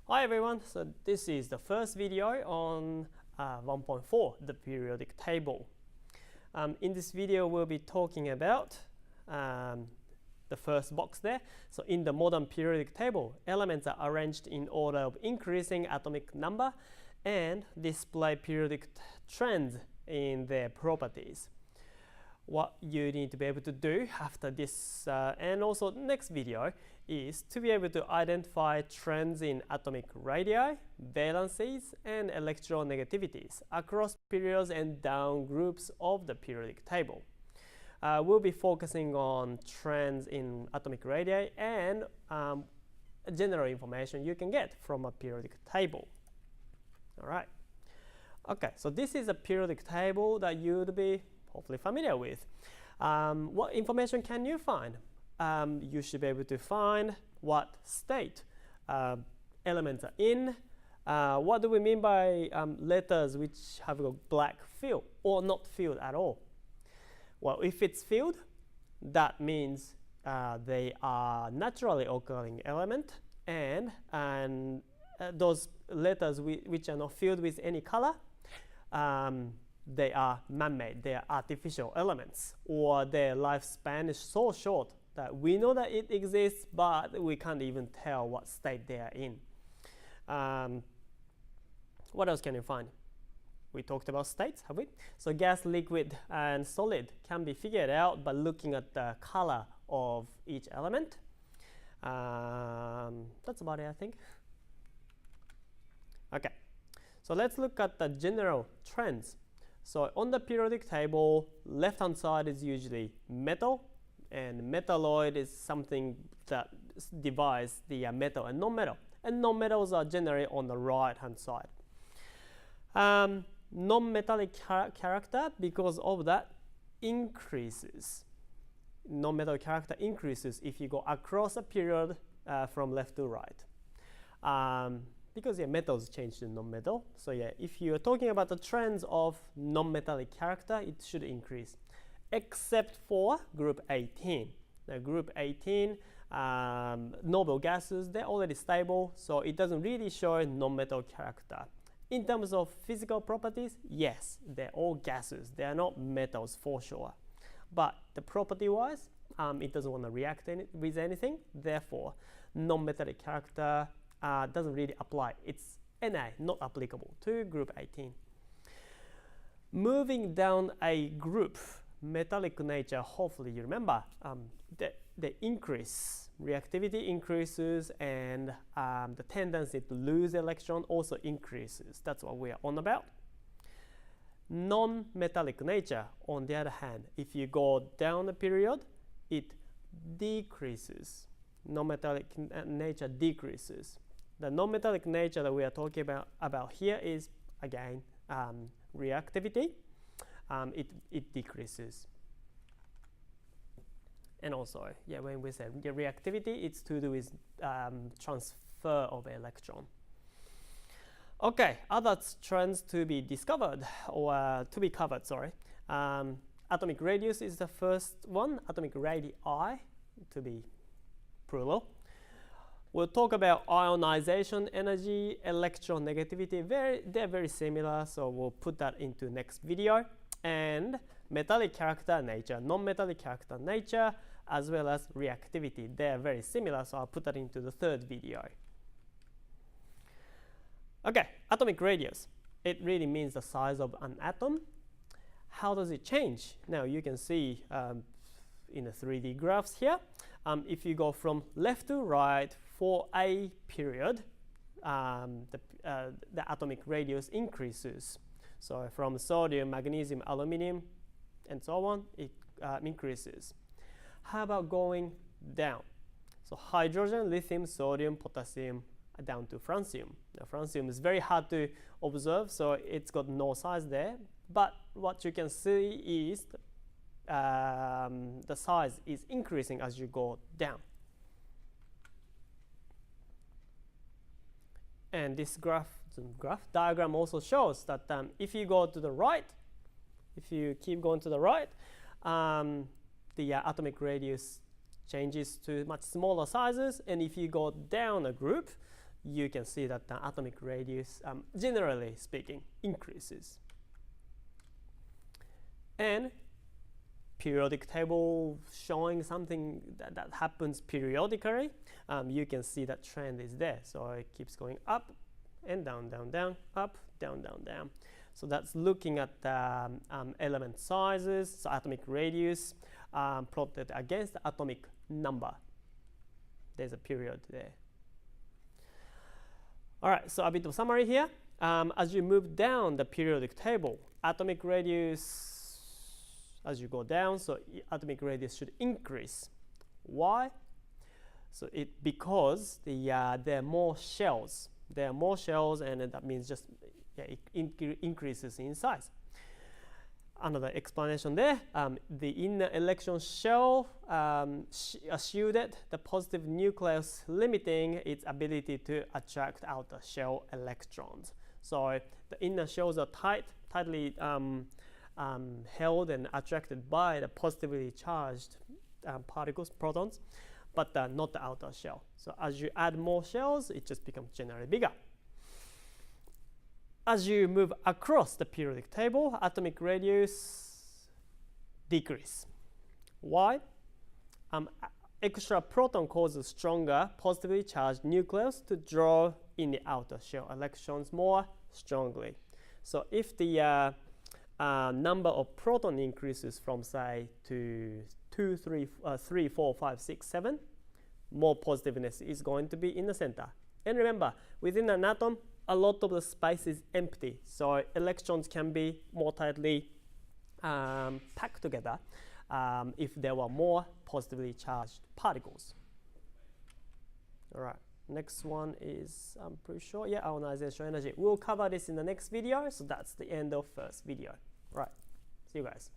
Hi everyone, so this is the first video on 1.4, the periodic table. In this video we'll be talking about the first box there. So in the modern periodic table, elements are arranged in order of increasing atomic number and display periodic trends in their properties. What you need to be able to do after this and also the next video is to be able to identify trends in atomic radii, valencies, and electronegativities across periods and down groups of the periodic table. We'll be focusing on trends in atomic radii and general information you can get from a periodic table. All right. Okay, so this is a periodic table that you'd be hopefully familiar with. What information can you find? You should be able to find what state elements are in. What do we mean by letters which have a black field or not filled at all? Well, if it's filled, that means they are naturally occurring element, and those letters which are not filled with any color, they are man-made, they are artificial elements, or their lifespan is so short that we know that it exists, but we can't even tell what state they are in. What else can you find? We talked about states, have we? So gas, liquid, and solid can be figured out by looking at the color of each element. That's about it, I think. Okay, so let's look at the general trends. So on the periodic table, left-hand side is usually metal, and metalloid is something that divides the metal and non-metal. And non-metals are generally on the right-hand side. Non-metallic character, because of that, increases. Non-metal character increases if you go across a period from left to right. Because metals change to non-metal. So if you are talking about the trends of non-metallic character, it should increase. Except for group 18. Now group 18, noble gases, they're already stable, so it doesn't really show non-metal character. In terms of physical properties, yes, they're all gases. They are not metals for sure. But the property-wise, it doesn't want to react with anything. Therefore, non-metallic character doesn't really apply. It's Na, not applicable to group 18. Moving down a group, metallic nature, hopefully you remember, the increase, reactivity increases, and the tendency to lose electron also increases. That's what we are on about. Non-metallic nature, on the other hand, if you go down the period, it decreases. Non-metallic nature decreases. The non-metallic nature that we are talking about here is, again, reactivity. It decreases. And also, when we say reactivity, it's to do with transfer of electron. Okay, other trends to be discovered, or to be covered, sorry. Atomic radius is the first one, atomic radii, to be plural. We'll talk about ionization energy, electronegativity. They're very similar, so we'll put that into next video. And metallic character nature, non-metallic character nature, as well as reactivity. They're very similar, so I'll put that into the third video. Okay, atomic radius. It really means the size of an atom. How does it change? Now you can see in the 3D graphs here. If you go from left to right for a period, the atomic radius increases. So from sodium, magnesium, aluminum, and so on, it increases. How about going down? So hydrogen, lithium, sodium, potassium, down to francium. Now francium is very hard to observe, so it's got no size there. But what you can see is the size is increasing as you go down. And this diagram also shows that if you go to the right, if you keep going to the right, the atomic radius changes to much smaller sizes, and if you go down a group, you can see that the atomic radius, generally speaking, increases. And periodic table showing something that happens periodically, you can see that trend is there. So it keeps going up and down, down, down, up, down, down, down. So that's looking at the element sizes, so atomic radius plotted against the atomic number. There's a period there. All right, so a bit of summary here. As you move down the periodic table, atomic radius, as you go down, so atomic radius should increase. Why? So because there are more shells. There are more shells, and that means just it increases in size. Another explanation there, the inner electron shell shielded the positive nucleus, limiting its ability to attract outer shell electrons. So the inner shells are tightly held and attracted by the positively charged particles, protons, but not the outer shell. So as you add more shells, it just becomes generally bigger. As you move across the periodic table, atomic radius decrease. Why? Extra proton causes stronger positively charged nucleus to draw in the outer shell electrons more strongly. So if the number of proton increases from, say, to 2, 3, 4, 5, 6, 7, more positiveness is going to be in the center. And remember, within an atom, a lot of the space is empty, so electrons can be more tightly packed together if there were more positively charged particles. All right, next one is, I'm pretty sure, ionization energy. We'll cover this in the next video, so that's the end of first video. All right, see you guys.